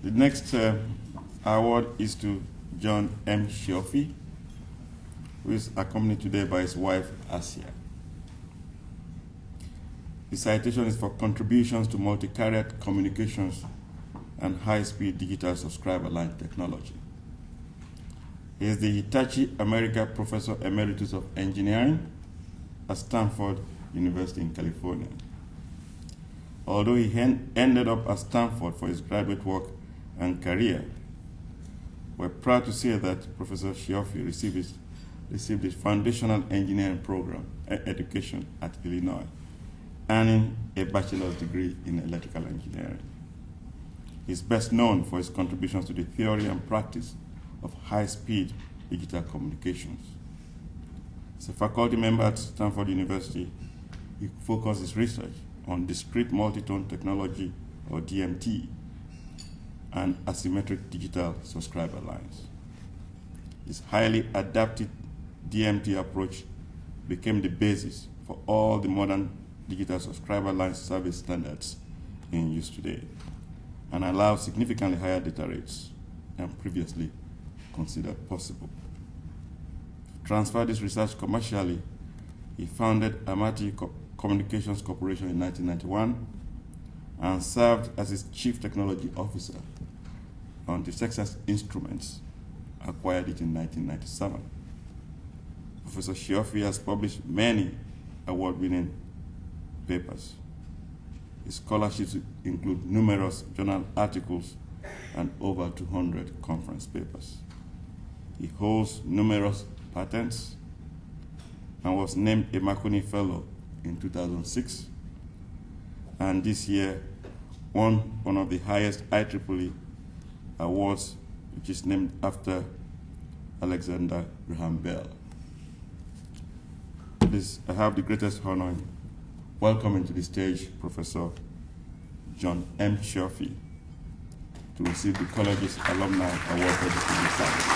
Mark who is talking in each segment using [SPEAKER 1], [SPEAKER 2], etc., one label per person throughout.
[SPEAKER 1] The next award is to John M. Cioffi, who is accompanied today by his wife, Asia. The citation is for contributions to multi-carrier communications and high-speed digital subscriber line technology. He is the Hitachi America Professor Emeritus of Engineering at Stanford University in California. Although he ended up at Stanford for his graduate work and career, we're proud to say that Professor Cioffi received his foundational engineering program education at Illinois, earning a bachelor's degree in electrical engineering. He's best known for his contributions to the theory and practice of high-speed digital communications. As a faculty member at Stanford University, he focuses his research on discrete multitone technology, or DMT, and asymmetric digital subscriber lines. His highly adapted DMT approach became the basis for all the modern digital subscriber line service standards in use today, and allows significantly higher data rates than previously considered possible. To transfer this research commercially, he founded Amati Communications Corporation in 1991 and served as its chief technology officer until Texas Instruments acquired it in 1997. Professor Cioffi has published many award-winning papers. His scholarships include numerous journal articles and over 200 conference papers. He holds numerous patents and was named a Marconi Fellow in 2006, and this year won one of the highest IEEE awards, which is named after Alexander Graham Bell. I have the greatest honor in welcoming to the stage Professor John M. Cioffi to receive the college's Alumni Award for Distinguished Service.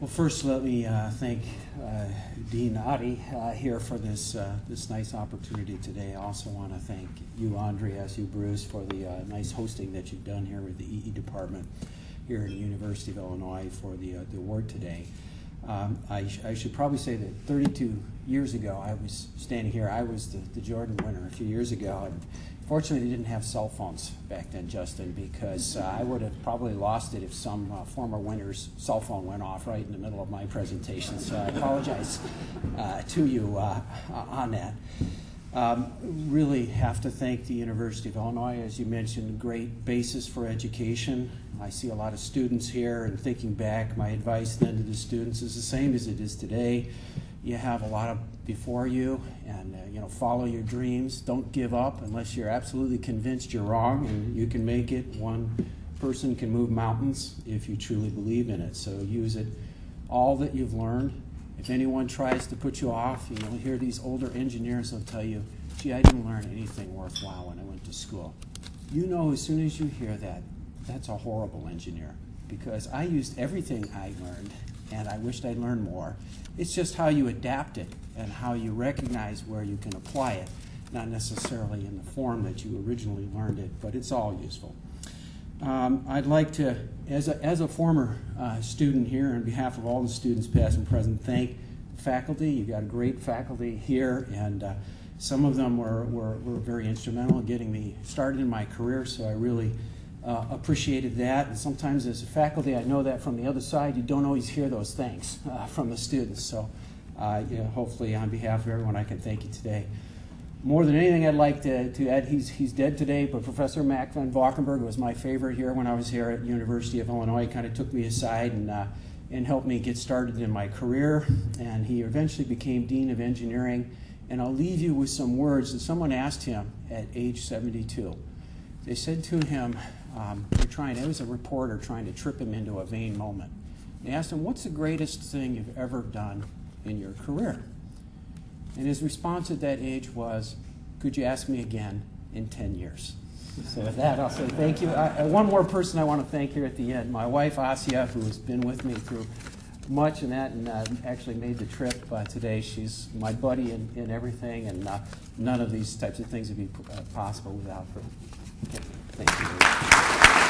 [SPEAKER 2] Well, first, let me thank Dean Adi here for this nice opportunity today. I also want to thank you, Andreas, you, Bruce, for the nice hosting that you've done here with the EE department here at the University of Illinois for the award today. I should probably say that 32 years ago, I was standing here. I was the Jordan winner a few years ago, and fortunately, they didn't have cell phones back then, Justin, because I would have probably lost it if some former winner's cell phone went off right in the middle of my presentation. So I apologize to you on that. Really have to thank the University of Illinois. As you mentioned, great basis for education. I see a lot of students here, and thinking back, my advice then to the students is the same as it is today. You have a lot before you, and follow your dreams. Don't give up unless you're absolutely convinced you're wrong, and you can make it. One person can move mountains if you truly believe in it. So use it, all that you've learned. If anyone tries to put you off, you'll hear these older engineers will tell you, gee, I didn't learn anything worthwhile when I went to school. You know, as soon as you hear that, that's a horrible engineer, because I used everything I learned, and I wished I'd learned more. It's just how you adapt it and how you recognize where you can apply it, not necessarily in the form that you originally learned it, but it's all useful. I'd like to, as a former student here, on behalf of all the students past and present, thank the faculty. You've got a great faculty here, and some of them were very instrumental in getting me started in my career, so I really appreciated that. And sometimes as a faculty, I know that from the other side, you don't always hear those thanks from the students. So hopefully on behalf of everyone, I can thank you today. More than anything, I'd like to add, he's dead today, but Professor Mac van Valkenburg was my favorite here when I was here at the University of Illinois. He kind of took me aside and helped me get started in my career. And he eventually became Dean of Engineering. And I'll leave you with some words that someone asked him at age 72. They said to him, It was a reporter trying to trip him into a vain moment. They asked him, "What's the greatest thing you've ever done in your career?" And his response at that age was, "Could you ask me again in 10 years?" So with that, I'll say thank you. One more person I want to thank here at the end, my wife, Asia, who has been with me through much in that and actually made the trip today. She's my buddy in everything, and none of these types of things would be possible without her. Okay, thank you.